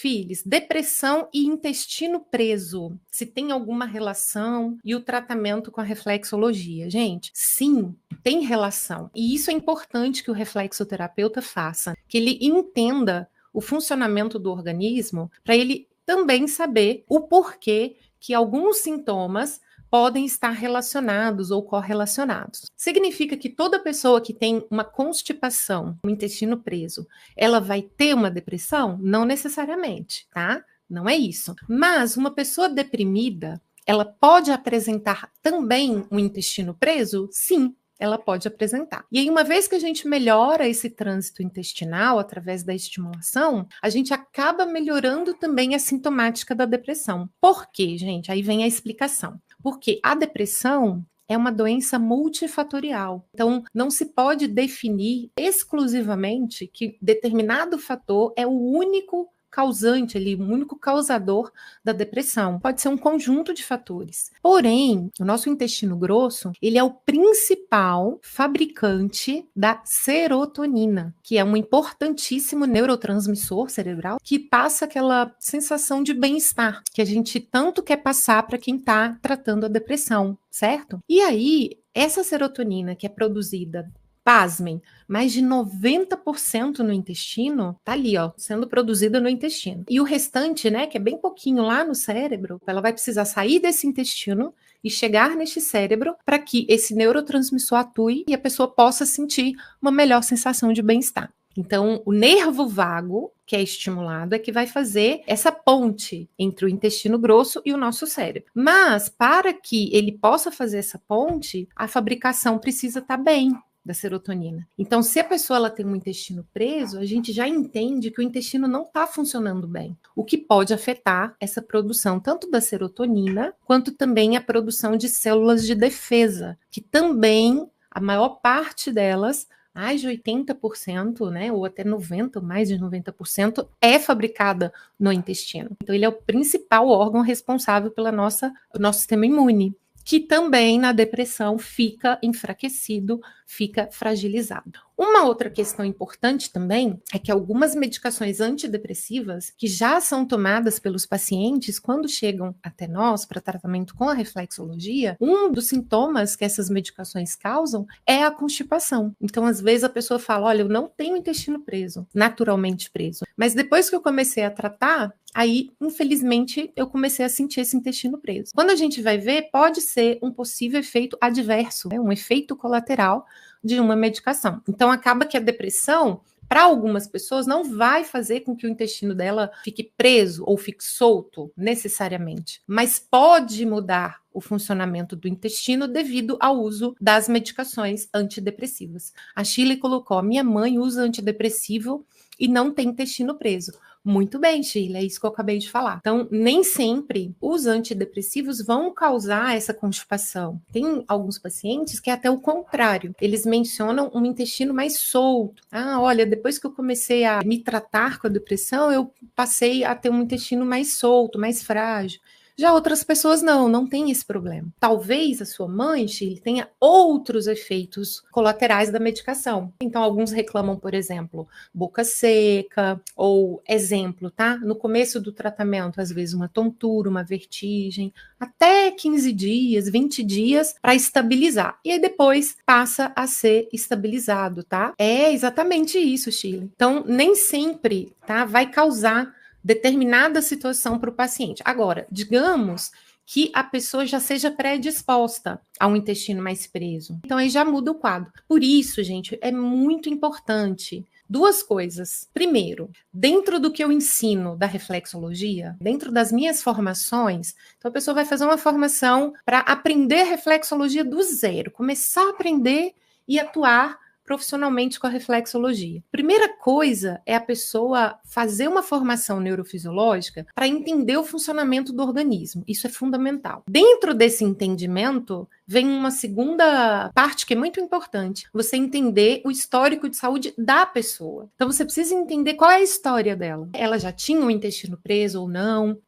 Filis, depressão e intestino preso, se tem alguma relação e o tratamento com a reflexologia. Gente, sim, tem relação. E isso é importante que o reflexoterapeuta faça, que ele entenda o funcionamento do organismo para ele também saber o porquê que alguns sintomas podem estar relacionados ou correlacionados. Significa que toda pessoa que tem uma constipação, um intestino preso, ela vai ter uma depressão? Não necessariamente, tá? Não é isso. Mas uma pessoa deprimida, ela pode apresentar também um intestino preso? Sim, ela pode apresentar. E aí, uma vez que a gente melhora esse trânsito intestinal através da estimulação, a gente acaba melhorando também a sintomática da depressão. Por quê, gente? Aí vem a explicação. Porque a depressão é uma doença multifatorial. Então, não se pode definir exclusivamente que determinado fator é o único causante ali, o único causador da depressão. Pode ser um conjunto de fatores. Porém, o nosso intestino grosso, ele é o principal fabricante da serotonina, que é um importantíssimo neurotransmissor cerebral que passa aquela sensação de bem-estar que a gente tanto quer passar para quem está tratando a depressão, certo? E aí, essa serotonina que é produzida, pasmem, mais de 90% no intestino, tá ali, ó, sendo produzida no intestino. E o restante, né, que é bem pouquinho lá no cérebro, ela vai precisar sair desse intestino e chegar neste cérebro para que esse neurotransmissor atue e a pessoa possa sentir uma melhor sensação de bem-estar. Então, o nervo vago, que é estimulado, é que vai fazer essa ponte entre o intestino grosso e o nosso cérebro. Mas, para que ele possa fazer essa ponte, a fabricação precisa estar bem da serotonina. Então, se a pessoa ela tem um intestino preso, a gente já entende que o intestino não está funcionando bem, o que pode afetar essa produção tanto da serotonina, quanto também a produção de células de defesa, que também, a maior parte delas, mais de 80%, né, ou até 90%, mais de 90%, é fabricada no intestino. Então, ele é o principal órgão responsável pelo nosso sistema imune, que também na depressão fica enfraquecido, fica fragilizado. Uma outra questão importante também é que algumas medicações antidepressivas que já são tomadas pelos pacientes quando chegam até nós para tratamento com a reflexologia, um dos sintomas que essas medicações causam é a constipação. Então, às vezes a pessoa fala, olha, eu não tenho intestino preso, naturalmente preso, mas depois que eu comecei a tratar, aí, infelizmente, eu comecei a sentir esse intestino preso. Quando a gente vai ver, pode ser um possível efeito adverso, né? Um efeito colateral de uma medicação. Então, acaba que a depressão, para algumas pessoas, não vai fazer com que o intestino dela fique preso ou fique solto, necessariamente, mas pode mudar o funcionamento do intestino devido ao uso das medicações antidepressivas. A Shirley colocou, minha mãe usa antidepressivo e não tem intestino preso. Muito bem, Sheila, é isso que eu acabei de falar. Então, nem sempre os antidepressivos vão causar essa constipação. Tem alguns pacientes que é até o contrário. Eles mencionam um intestino mais solto. Ah, olha, depois que eu comecei a me tratar com a depressão, eu passei a ter um intestino mais solto, mais frágil. Já outras pessoas não tem esse problema. Talvez a sua mãe, Shirley, tenha outros efeitos colaterais da medicação. Então, alguns reclamam, por exemplo, boca seca, ou exemplo, tá? No começo do tratamento, às vezes uma tontura, uma vertigem, até 15 dias, 20 dias para estabilizar. E aí depois passa a ser estabilizado, tá? É exatamente isso, Shirley. Então, nem sempre, tá? Vai causar determinada situação para o paciente. Agora, digamos que a pessoa já seja predisposta a um intestino mais preso. Então, aí já muda o quadro. Por isso, gente, é muito importante duas coisas. Primeiro, dentro do que eu ensino da reflexologia, dentro das minhas formações, então a pessoa vai fazer uma formação para aprender reflexologia do zero, começar a aprender e atuar profissionalmente com a reflexologia. Primeira coisa é a pessoa fazer uma formação neurofisiológica para entender o funcionamento do organismo. Isso é fundamental. Dentro desse entendimento, vem uma segunda parte que é muito importante. Você entender o histórico de saúde da pessoa. Então, você precisa entender qual é a história dela. Ela já tinha o intestino preso ou não?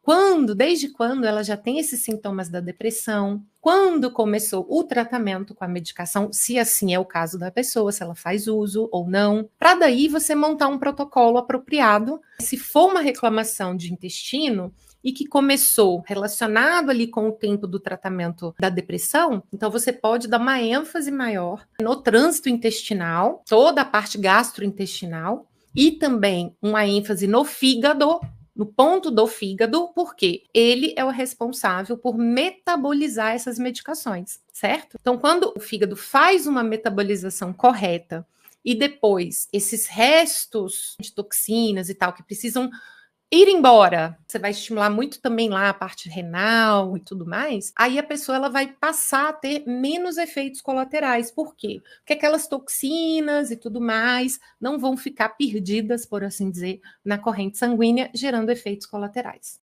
Desde quando ela já tem esses sintomas da depressão? Quando começou o tratamento com a medicação, se assim é o caso da pessoa, se ela faz uso ou não, para daí você montar um protocolo apropriado Se for uma reclamação de intestino e que começou relacionado ali com o tempo do tratamento da depressão, então você pode dar uma ênfase maior no trânsito intestinal, toda a parte gastrointestinal, e também uma ênfase no fígado, no ponto do fígado, porque ele é o responsável por metabolizar essas medicações, certo? Então, quando o fígado faz uma metabolização correta e depois esses restos de toxinas e tal que precisam ir embora, você vai estimular muito também lá a parte renal e tudo mais, aí a pessoa ela vai passar a ter menos efeitos colaterais. Por quê? Porque aquelas toxinas e tudo mais não vão ficar perdidas, por assim dizer, na corrente sanguínea, gerando efeitos colaterais.